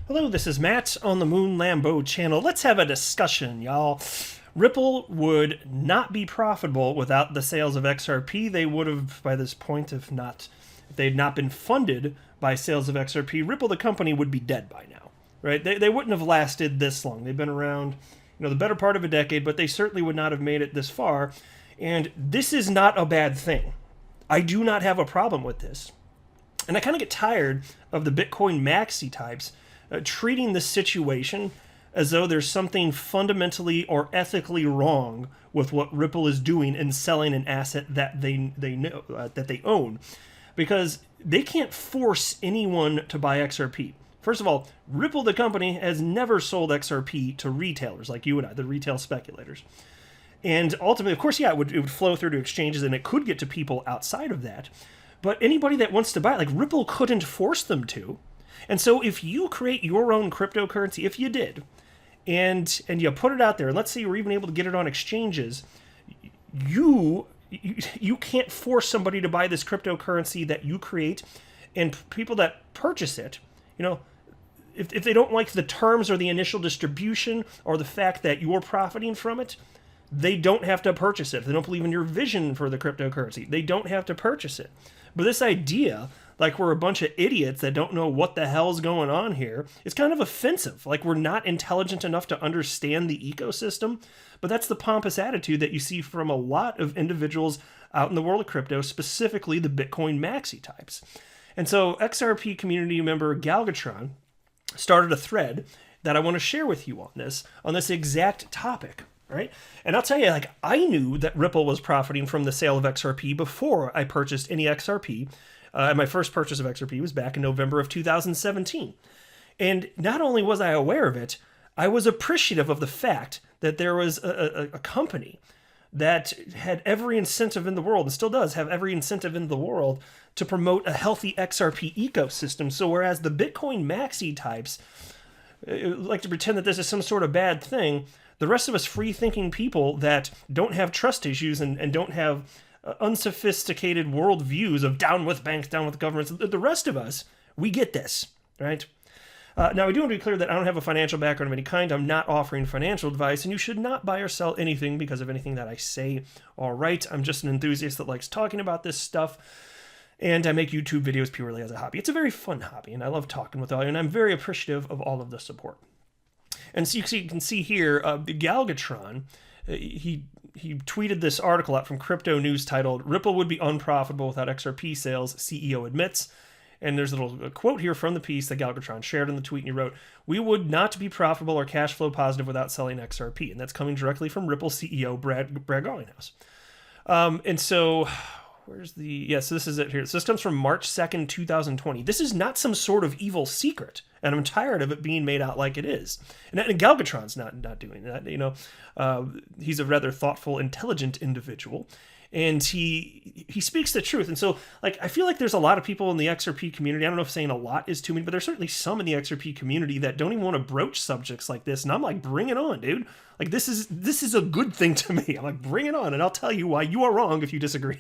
Hello, this is Matt on the Moon Lambeau channel. Let's have a discussion, y'all. Ripple would not be profitable without the sales of XRP. They would have, by this point, if they'd not been funded by sales of XRP, Ripple, the company, would be dead by now, right? They wouldn't have lasted this long. They've been around, the better part of a decade, but they certainly would not have made it this far. And this is not a bad thing. I do not have a problem with this. And I kind of get tired of the Bitcoin maxi types treating the situation as though there's something fundamentally or ethically wrong with what Ripple is doing in selling an asset that they know that they own, because they can't force anyone to buy XRP. First of all, Ripple, the company, has never sold XRP to retailers like you and I, the retail speculators. And ultimately, of course, yeah, it would flow through to exchanges and it could get to people outside of that. But anybody that wants to buy it, like Ripple couldn't force them to. And so if you create your own cryptocurrency, if you did, and you put it out there, and let's say you were even able to get it on exchanges, you can't force somebody to buy this cryptocurrency that you create, and people that purchase it, if they don't like the terms or the initial distribution or the fact that you're profiting from it, they don't have to purchase it. If they don't believe in your vision for the cryptocurrency, they don't have to purchase it. But this idea, like we're a bunch of idiots that don't know what the hell's going on here, it's kind of offensive. Like we're not intelligent enough to understand the ecosystem. But that's the pompous attitude that you see from a lot of individuals out in the world of crypto, specifically the Bitcoin maxi types. And so XRP community member Galgatron started a thread that I want to share with you on this exact topic. Right? And I'll tell you, I knew that Ripple was profiting from the sale of XRP before I purchased any XRP. My first purchase of XRP was back in November of 2017. And not only was I aware of it, I was appreciative of the fact that there was a company that had every incentive in the world, and still does have every incentive in the world, to promote a healthy XRP ecosystem. So whereas the Bitcoin maxi types like to pretend that this is some sort of bad thing, the rest of us free-thinking people that don't have trust issues and don't have unsophisticated worldviews of down with banks, down with governments, the rest of us, we get this, right? Now, I do want to be clear that I don't have a financial background of any kind. I'm not offering financial advice, and you should not buy or sell anything because of anything that I say. All right, I'm just an enthusiast that likes talking about this stuff, and I make YouTube videos purely as a hobby. It's a very fun hobby, and I love talking with all you, and I'm very appreciative of all of the support. And so you can see here, Galgatron, he tweeted this article out from Crypto News titled, "Ripple would be unprofitable without XRP sales, CEO admits." And there's a little quote here from the piece that Galgatron shared in the tweet, and he wrote, "We would not be profitable or cash flow positive without selling XRP." And that's coming directly from Ripple CEO Brad Garlinghouse. And so... so this is it here. So this comes from March 2nd, 2020. This is not some sort of evil secret, and I'm tired of it being made out like it is. And Galgatron's not doing that, he's a rather thoughtful, intelligent individual, and he speaks the truth. And so, I feel like there's a lot of people in the XRP community, I don't know if saying a lot is too many, but there's certainly some in the XRP community that don't even want to broach subjects like this, and I'm like, bring it on, dude. This is a good thing to me. I'm like, bring it on, and I'll tell you why you are wrong if you disagree.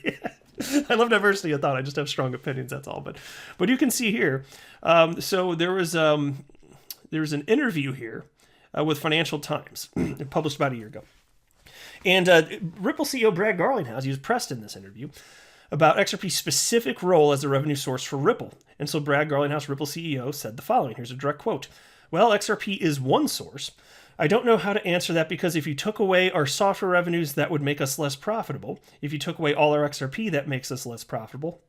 I love diversity of thought. I just have strong opinions, that's all. But you can see here, so there was an interview here with Financial Times, published about a year ago. And Ripple CEO Brad Garlinghouse, he was pressed in this interview about XRP's specific role as a revenue source for Ripple. And so Brad Garlinghouse, Ripple CEO, said the following. Here's a direct quote. "Well, XRP is one source. I don't know how to answer that because if you took away our software revenues, that would make us less profitable. If you took away all our XRP, that makes us less profitable.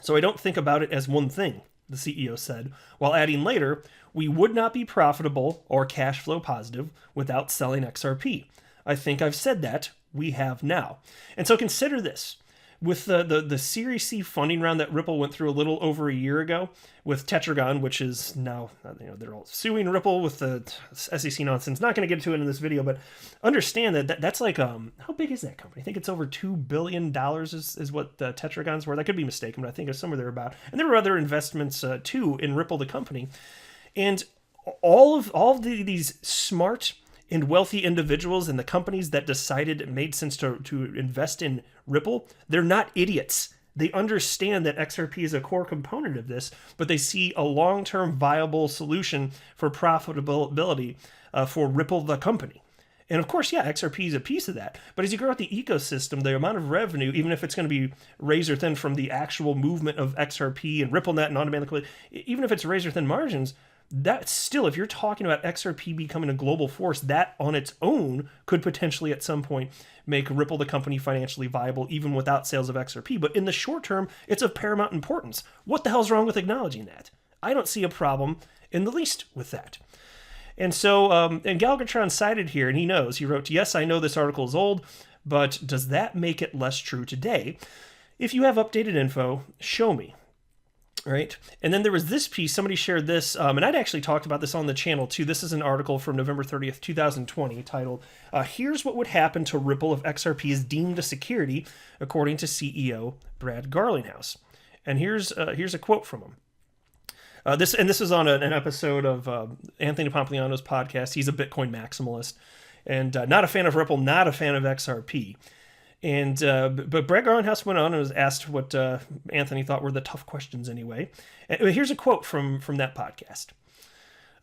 So I don't think about it as one thing," the CEO said, while adding later, "We would not be profitable or cash flow positive without selling XRP. I think I've said that. We have now." And so consider this. With the Series C funding round that Ripple went through a little over a year ago with Tetragon, which is now, they're all suing Ripple with the SEC nonsense. Not going to get into it in this video, but understand that's like, how big is that company? I think it's over $2 billion is what Tetragon's worth. I could be mistaken, but I think it's somewhere there about. And there were other investments too in Ripple, the company. And all of these smart and wealthy individuals and the companies that decided it made sense to invest in Ripple, they're not idiots. They understand that XRP is a core component of this, but they see a long-term viable solution for profitability for Ripple, the company. And of course, yeah, XRP is a piece of that. But as you grow out the ecosystem, the amount of revenue, even if it's going to be razor thin from the actual movement of XRP and RippleNet and on-demand liquidity, even if it's razor thin margins, that's still, if you're talking about XRP becoming a global force, that on its own could potentially at some point make Ripple, the company, financially viable, even without sales of XRP. But in the short term, it's of paramount importance. What the hell's wrong with acknowledging that? I don't see a problem in the least with that. And so, and Galgatron cited here, and he knows, he wrote, yes, I know this article is old, but does that make it less true today? If you have updated info, show me. Right? And then there was this piece, somebody shared this, and I'd actually talked about this on the channel too. This is an article from November 30th, 2020, titled, Here's What Would Happen to Ripple if XRP is Deemed a Security, according to CEO Brad Garlinghouse. And here's a quote from him. This is on an episode of Anthony Pompliano's podcast. He's a Bitcoin maximalist and not a fan of Ripple, not a fan of XRP. And but Brad Garlinghouse went on and was asked what Anthony thought were the tough questions anyway. And here's a quote from that podcast.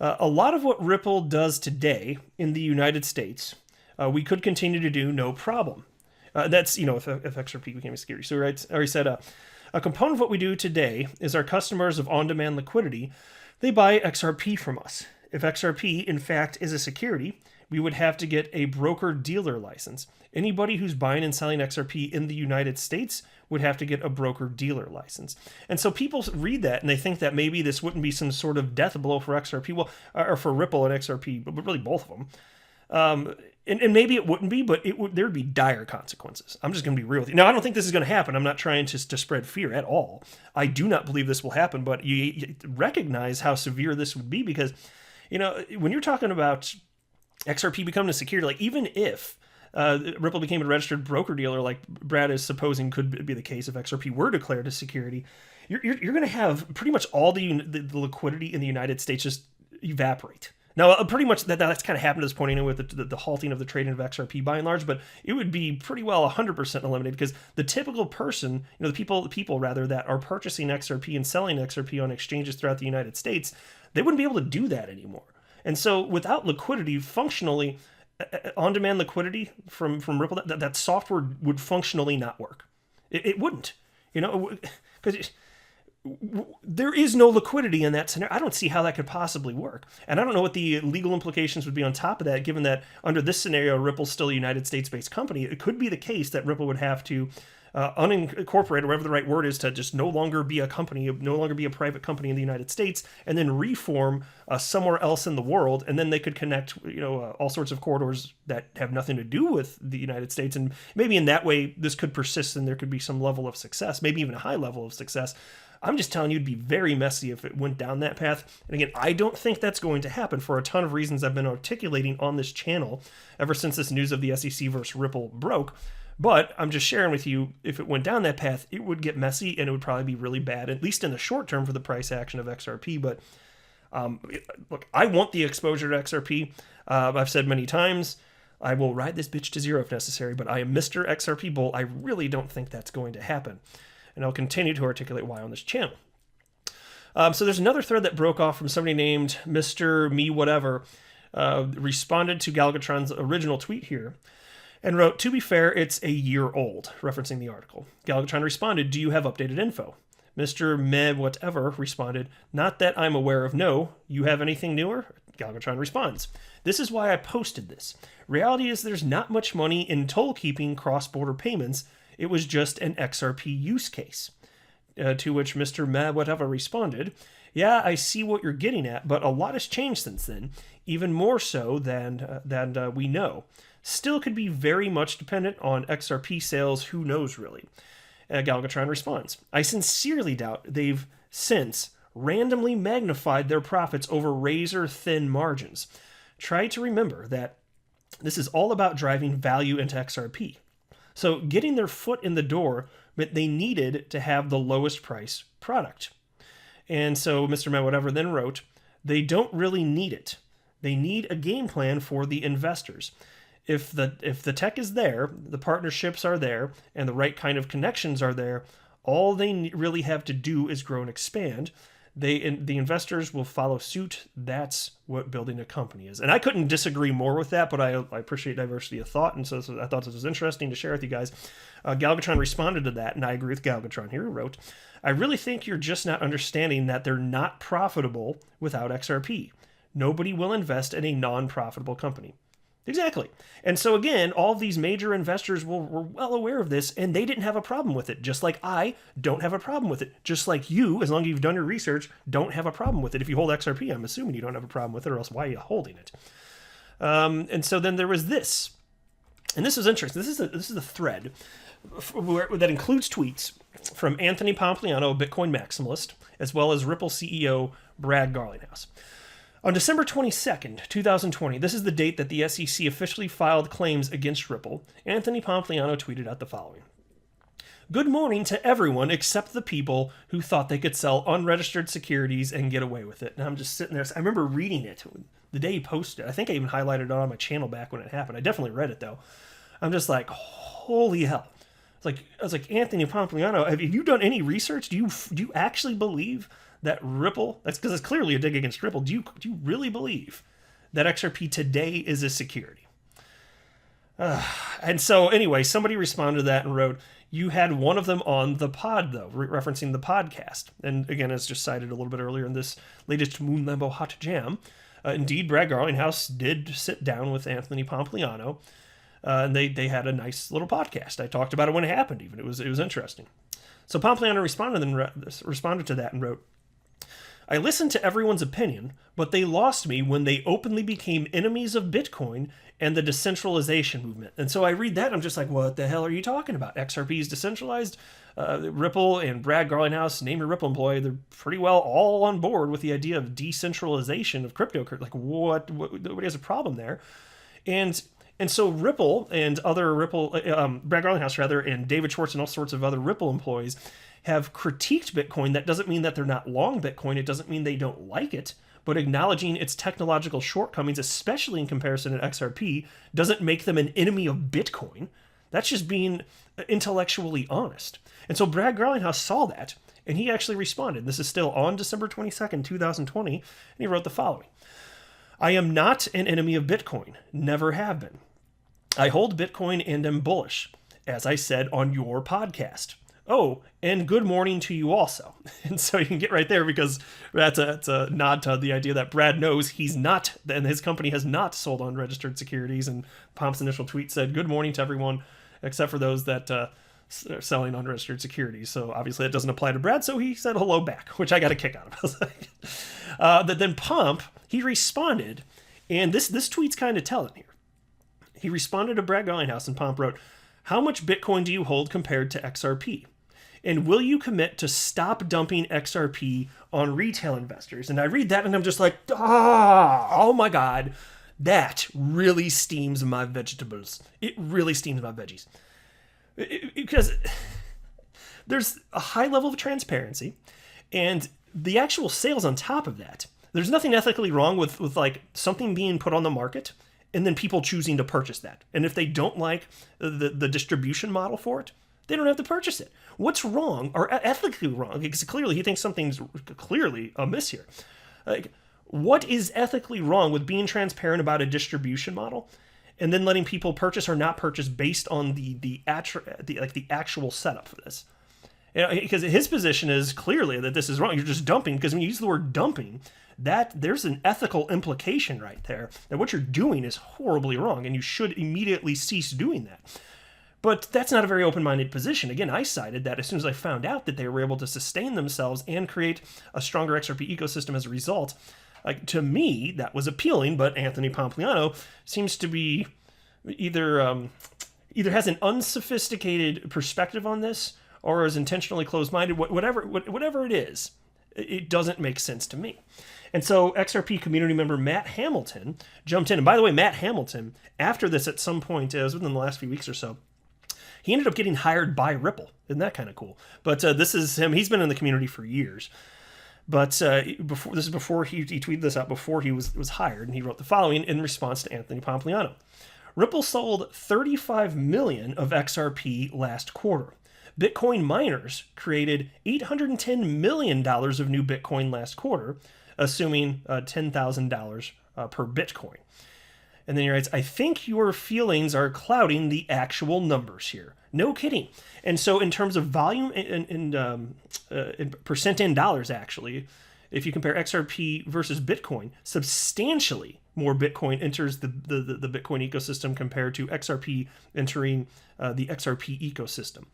A lot of what Ripple does today in the United States, we could continue to do no problem. That's, if XRP became a security. So he said, a component of what we do today is our customers of on-demand liquidity, they buy XRP from us. If XRP, in fact, is a security, we would have to get a broker-dealer license. Anybody who's buying and selling XRP in the United States would have to get a broker-dealer license. And so people read that and they think that maybe this wouldn't be some sort of death blow for XRP, well, or for Ripple and XRP, but really both of them. And maybe it wouldn't be, but there would be dire consequences. I'm just going to be real with you. Now, I don't think this is going to happen. I'm not trying to spread fear at all. I do not believe this will happen, but you recognize how severe this would be because, when you're talking about XRP becoming a security, like even if Ripple became a registered broker-dealer, like Brad is supposing could be the case if XRP were declared a security, you're going to have pretty much all the liquidity in the United States just evaporate. Now, pretty much that's kind of happened to this point anyway with the halting of the trading of XRP by and large, but it would be pretty well 100% eliminated because the typical person, the people rather that are purchasing XRP and selling XRP on exchanges throughout the United States, they wouldn't be able to do that anymore. And so without liquidity, functionally, on-demand liquidity from Ripple, that software would functionally not work. It wouldn't, because there is no liquidity in that scenario. I don't see how that could possibly work. And I don't know what the legal implications would be on top of that, given that under this scenario, Ripple's still a United States-based company. It could be the case that Ripple would have to unincorporate, or whatever the right word is, to just no longer be a company, no longer be a private company in the United States, and then reform somewhere else in the world, and then they could connect, all sorts of corridors that have nothing to do with the United States, and maybe in that way this could persist, and there could be some level of success, maybe even a high level of success. I'm just telling you, it'd be very messy if it went down that path. And again, I don't think that's going to happen for a ton of reasons I've been articulating on this channel ever since this news of the SEC versus Ripple broke. But I'm just sharing with you, if it went down that path, it would get messy and it would probably be really bad, at least in the short term for the price action of XRP. But look, I want the exposure to XRP. I've said many times, I will ride this bitch to zero if necessary, but I am Mr. XRP Bull. I really don't think that's going to happen. And I'll continue to articulate why on this channel. So there's another thread that broke off from somebody named Mr. Me Whatever, responded to Galgatron's original tweet here, and wrote, to be fair, it's a year old, referencing the article. Galgatron responded, do you have updated info? Mr. Meh Whatever responded, not that I'm aware of, no. You have anything newer? Galgatron responds, this is why I posted this. Reality is there's not much money in toll-keeping cross-border payments. It was just an XRP use case. To which Mr. Meh Whatever responded, yeah, I see what you're getting at, but a lot has changed since then, even more so than we know. Still could be very much dependent on XRP sales, who knows really. Galgatron responds, I sincerely doubt they've since randomly magnified their profits over razor-thin margins. Try to remember that this is all about driving value into XRP. So getting their foot in the door meant they needed to have the lowest price product. And so Mr. Meh Whatever then wrote, they don't really need it. They need a game plan for the investors. If the tech is there, the partnerships are there, and the right kind of connections are there, All they really have to do is grow and expand. The investors will follow suit. That's what building a company is. And I couldn't disagree more with that, but I appreciate diversity of thought, and so I thought this was interesting to share with you guys. Galvatron responded to that, and I agree with Galvatron here, who wrote, I really think you're just not understanding that they're not profitable without XRP. Nobody will invest in a non-profitable company. Exactly. And so again, all of these major investors were well aware of this, and they didn't have a problem with it, just like I don't have a problem with it. Just like you, as long as you've done your research, don't have a problem with it. If you hold XRP, I'm assuming you don't have a problem with it, or else why are you holding it? And so then there was this. And this is interesting. This is a thread that includes tweets from Anthony Pompliano, a Bitcoin maximalist, as well as Ripple CEO Brad Garlinghouse. On December 22nd, 2020, this is the date that the SEC officially filed claims against Ripple, Anthony Pompliano tweeted out the following. Good morning to everyone except the people who thought they could sell unregistered securities and get away with it. And I'm just sitting there. I remember reading it the day he posted it. I think I even highlighted it on my channel back when it happened. I definitely read it, though. I'm just like, holy hell. I was like, Anthony Pompliano, have you done any research? Do you actually believe that Ripple, that's because it's clearly a dig against Ripple, do you really believe that XRP today is a security? And so anyway, somebody responded to that and wrote, you had one of them on the pod, though, referencing the podcast. And again, as just cited a little bit earlier in this latest Moon Lambo Hot Jam, indeed, Brad Garlinghouse did sit down with Anthony Pompliano, and they had a nice little podcast. I talked about it when it happened, even. It was interesting. So Pompliano responded to that and wrote, I listened to everyone's opinion, but they lost me when they openly became enemies of Bitcoin and the decentralization movement. And so I read that, and I'm just like, what the hell are you talking about? XRP is decentralized. Ripple and Brad Garlinghouse, name your Ripple employee, they're pretty well all on board with the idea of decentralization of cryptocurrency. Like, what? Nobody has a problem there. And so Ripple and other Ripple, Brad Garlinghouse rather, and David Schwartz and all sorts of other Ripple employees have critiqued Bitcoin. That doesn't mean that they're not long Bitcoin. It doesn't mean they don't like it. But acknowledging its technological shortcomings, especially in comparison to XRP, doesn't make them an enemy of Bitcoin. That's just being intellectually honest. And so Brad Garlinghouse saw that, and he actually responded. This is still on December 22nd, 2020, and he wrote the following. I am not an enemy of Bitcoin. Never have been. I hold Bitcoin and am bullish, as I said on your podcast. Oh, and good morning to you also. And so you can get right there, because that's a nod to the idea that Brad knows he's not, and his company has not sold unregistered securities. And Pomp's initial tweet said, good morning to everyone, except for those that are selling unregistered securities. So obviously that doesn't apply to Brad, so he said hello back, which I got a kick out of. I was like, then Pomp, he responded, and this tweet's kind of telling here. He responded to Brad Garlinghouse, and Pomp wrote, how much Bitcoin do you hold compared to XRP? And will you commit to stop dumping XRP on retail investors? And I read that and I'm just like, oh my God, that really steams my vegetables. It really steams my veggies. Because there's a high level of transparency, and the actual sales on top of that. There's nothing ethically wrong with like something being put on the market and then people choosing to purchase that. And if they don't like the distribution model for it, they don't have to purchase it. What's wrong, or ethically wrong? Because clearly he thinks something's clearly amiss here. Like, what is ethically wrong with being transparent about a distribution model, and then letting people purchase or not purchase based on the actual setup for this? You know, because his position is clearly that this is wrong. You're just dumping, because when you use the word dumping, that there's an ethical implication right there that what you're doing is horribly wrong, and you should immediately cease doing that. But that's not a very open-minded position. Again, I cited that as soon as I found out that they were able to sustain themselves and create a stronger XRP ecosystem as a result. Like, to me, that was appealing, but Anthony Pompliano seems to be either has an unsophisticated perspective on this, or is intentionally closed-minded. Whatever it is, it doesn't make sense to me. And so XRP community member Matt Hamilton jumped in. And by the way, Matt Hamilton, after this at some point, it was within the last few weeks or so, he ended up getting hired by Ripple. Isn't that kind of cool? But this is him. He's been in the community for years. But before he tweeted this out before he was hired, and he wrote the following in response to Anthony Pompliano. Ripple sold 35 million of XRP last quarter. Bitcoin miners created $810 million of new Bitcoin last quarter, assuming $10,000 per Bitcoin. And then he writes, I think your feelings are clouding the actual numbers here. No kidding. And so in terms of volume in percent in dollars, actually, if you compare XRP versus Bitcoin, substantially more Bitcoin enters the Bitcoin ecosystem compared to XRP entering the XRP ecosystem.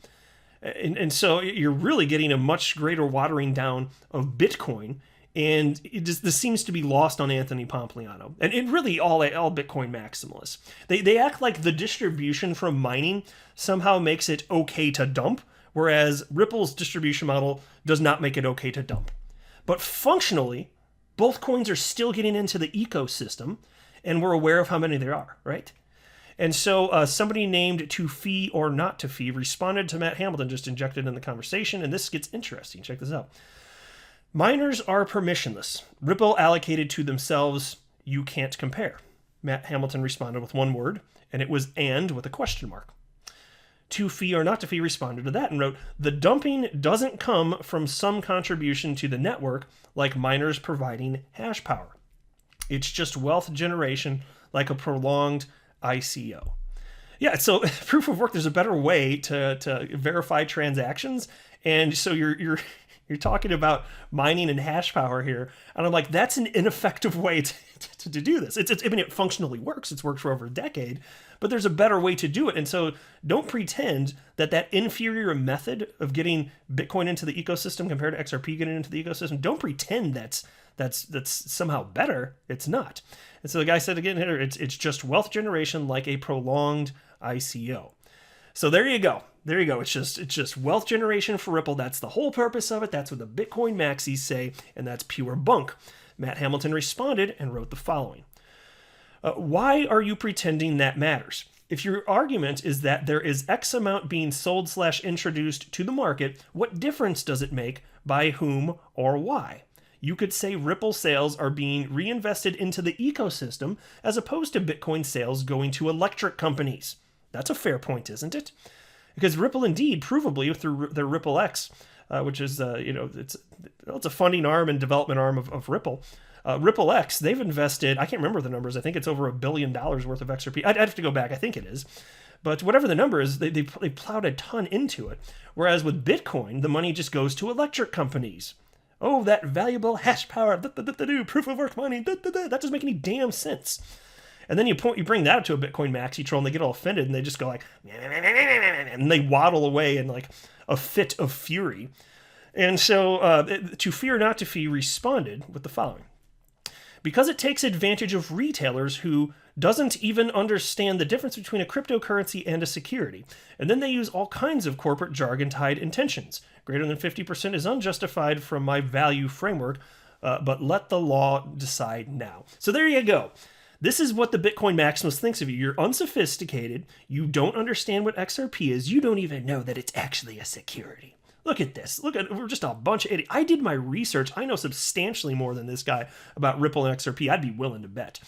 And so you're really getting a much greater watering down of Bitcoin. And this seems to be lost on Anthony Pompliano and really all Bitcoin maximalists. They act like the distribution from mining somehow makes it okay to dump, whereas Ripple's distribution model does not make it okay to dump. But functionally, both coins are still getting into the ecosystem, and we're aware of how many there are, right? And so somebody named To Fee or Not To Fee responded to Matt Hamilton, just injected in the conversation, and this gets interesting. Check this out. Miners are permissionless. Ripple allocated to themselves, you can't compare. Matt Hamilton responded with one word, and it was and with a question mark. To Fee or Not To Fee responded to that and wrote, the dumping doesn't come from some contribution to the network like miners providing hash power. It's just wealth generation like a prolonged ICO. Yeah, so proof of work, there's a better way to verify transactions. And so you're talking about mining and hash power here. And I'm like, that's an ineffective way to do this. I mean, it functionally works. It's worked for over a decade, but there's a better way to do it. And so don't pretend that inferior method of getting Bitcoin into the ecosystem compared to XRP getting into the ecosystem, don't pretend that's somehow better. It's not. And so the guy said again here, it's just wealth generation like a prolonged ICO. So there you go. There you go. It's just wealth generation for Ripple. That's the whole purpose of it. That's what the Bitcoin maxis say, and that's pure bunk. Matt Hamilton responded and wrote the following. Why are you pretending that matters? If your argument is that there is X amount being sold/introduced to the market, what difference does it make by whom or why? You could say Ripple sales are being reinvested into the ecosystem as opposed to Bitcoin sales going to electric companies. That's a fair point, isn't it? Because Ripple, indeed, provably through their Ripple X, which is it's a funding arm and development arm of Ripple. Ripple X, they've invested, I can't remember the numbers. I think it's over $1 billion worth of XRP. I'd have to go back. I think it is. But whatever the number is, they plowed a ton into it. Whereas with Bitcoin, the money just goes to electric companies. Oh, that valuable hash power, proof of work money, that doesn't make any damn sense. And then you bring that up to a Bitcoin maxi troll and they get all offended and they just go like, and they waddle away in like a fit of fury. And so To Fee or Not To Fee responded with the following. Because it takes advantage of retailers who doesn't even understand the difference between a cryptocurrency and a security. And then they use all kinds of corporate jargon to hide intentions. Greater than 50% is unjustified from my value framework, but let the law decide now. So there you go. This is what the Bitcoin maximalist thinks of you. You're unsophisticated. You don't understand what XRP is. You don't even know that it's actually a security. Look at this. We're just a bunch of idiots. I did my research. I know substantially more than this guy about Ripple and XRP. I'd be willing to bet.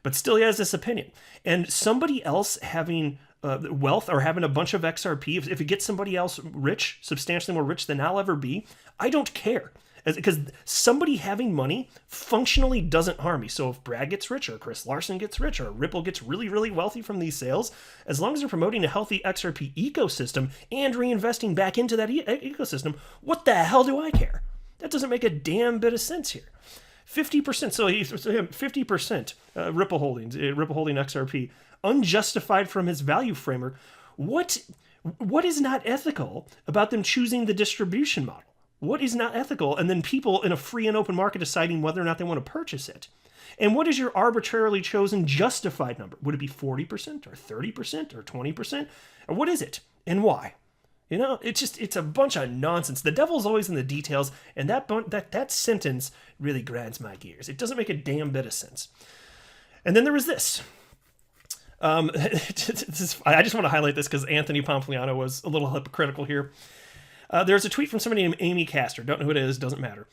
But still he has this opinion. And somebody else having wealth or having a bunch of XRP, if it gets somebody else rich, substantially more rich than I'll ever be, I don't care. Because somebody having money functionally doesn't harm me. So if Brad gets rich or Chris Larson gets rich or Ripple gets really, really wealthy from these sales, as long as they're promoting a healthy XRP ecosystem and reinvesting back into that ecosystem, what the hell do I care? That doesn't make a damn bit of sense here. 50%, so 50% Ripple holdings, Ripple holding XRP, unjustified from his value framework. What is not ethical about them choosing the distribution model? What is not ethical? And then people in a free and open market deciding whether or not they want to purchase it. And what is your arbitrarily chosen justified number? Would it be 40% or 30% or 20%? Or what is it? And why? You know, it's a bunch of nonsense. The devil's always in the details, and that sentence really grinds my gears. It doesn't make a damn bit of sense. And then there was this. I just want to highlight this because Anthony Pompliano was a little hypocritical here. There's a tweet from somebody named Amy Castor. Don't know who it is, doesn't matter.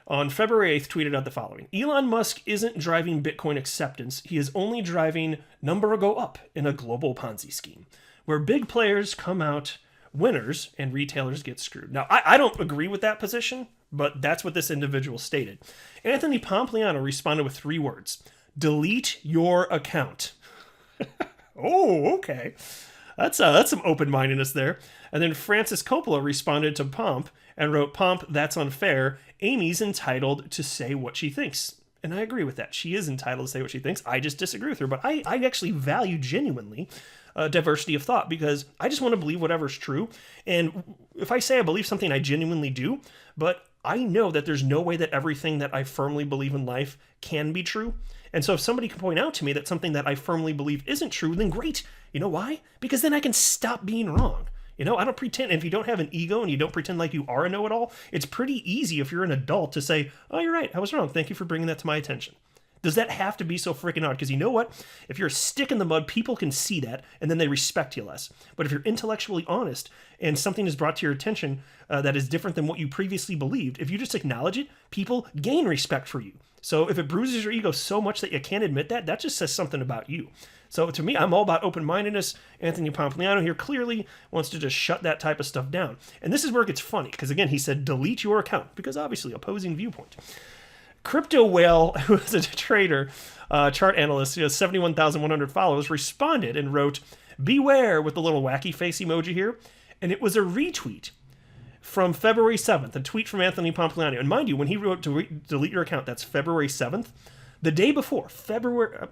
On February 8th, tweeted out the following. Elon Musk isn't driving Bitcoin acceptance. He is only driving number go up in a global Ponzi scheme, where big players come out winners and retailers get screwed. Now, I don't agree with that position, but that's what this individual stated. Anthony Pompliano responded with 3 words: delete your account. Oh, okay. That's some open-mindedness there. And then Francis Coppola responded to Pomp and wrote, "Pomp, that's unfair. Amy's entitled to say what she thinks." And I agree with that. She is entitled to say what she thinks. I just disagree with her. But I actually value genuinely diversity of thought, because I just want to believe whatever's true. And if I say I believe something, I genuinely do. But I know that there's no way that everything that I firmly believe in life can be true. And so if somebody can point out to me that something that I firmly believe isn't true, then great. You know why? Because then I can stop being wrong. You know, I don't pretend. If you don't have an ego and you don't pretend like you are a know-it-all, it's pretty easy if you're an adult to say, "Oh, you're right, I was wrong. Thank you for bringing that to my attention." Does that have to be so freaking hard? Because you know what? If you're a stick in the mud, people can see that, and then they respect you less. But if you're intellectually honest and something is brought to your attention that is different than what you previously believed, if you just acknowledge it, people gain respect for you. So if it bruises your ego so much that you can't admit that, that just says something about you. So to me, I'm all about open-mindedness. Anthony Pompliano here clearly wants to just shut that type of stuff down. And this is where it gets funny, because again, he said, delete your account, because obviously opposing viewpoint. Crypto Whale, who is a trader, chart analyst, he has 71,100 followers, responded and wrote, "Beware," with the little wacky face emoji here. And it was a retweet from February 7th, a tweet from Anthony Pompliano. And mind you, when he wrote to delete your account, that's February 7th. The day before,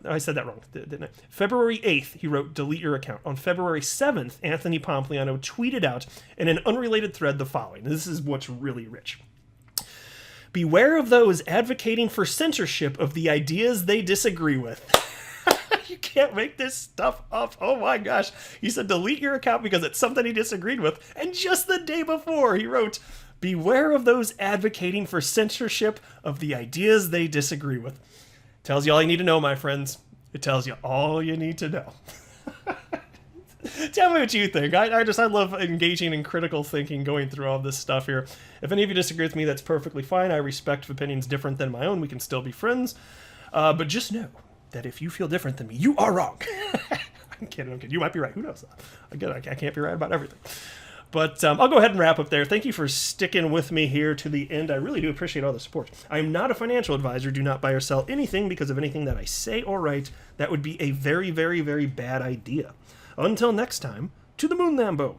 I said that wrong, didn't I? February 8th, he wrote, delete your account. On February 7th, Anthony Pompliano tweeted out in an unrelated thread the following. This is what's really rich. "Beware of those advocating for censorship of the ideas they disagree with." You can't make this stuff up. Oh my gosh. He said delete your account because it's something he disagreed with. And just the day before, he wrote, "Beware of those advocating for censorship of the ideas they disagree with." Tells you all you need to know, my friends. It tells you all you need to know. Tell me what you think. I love engaging in critical thinking, going through all this stuff here. If any of you disagree with me, that's perfectly fine. I respect opinions different than my own. We can still be friends. But just know that if you feel different than me, you are wrong. I'm kidding. You might be right. Who knows? Again, I can't be right about everything. But I'll go ahead and wrap up there. Thank you for sticking with me here to the end. I really do appreciate all the support. I am not a financial advisor. Do not buy or sell anything because of anything that I say or write. That would be a very, very, very bad idea. Until next time, to the moon, Lambo.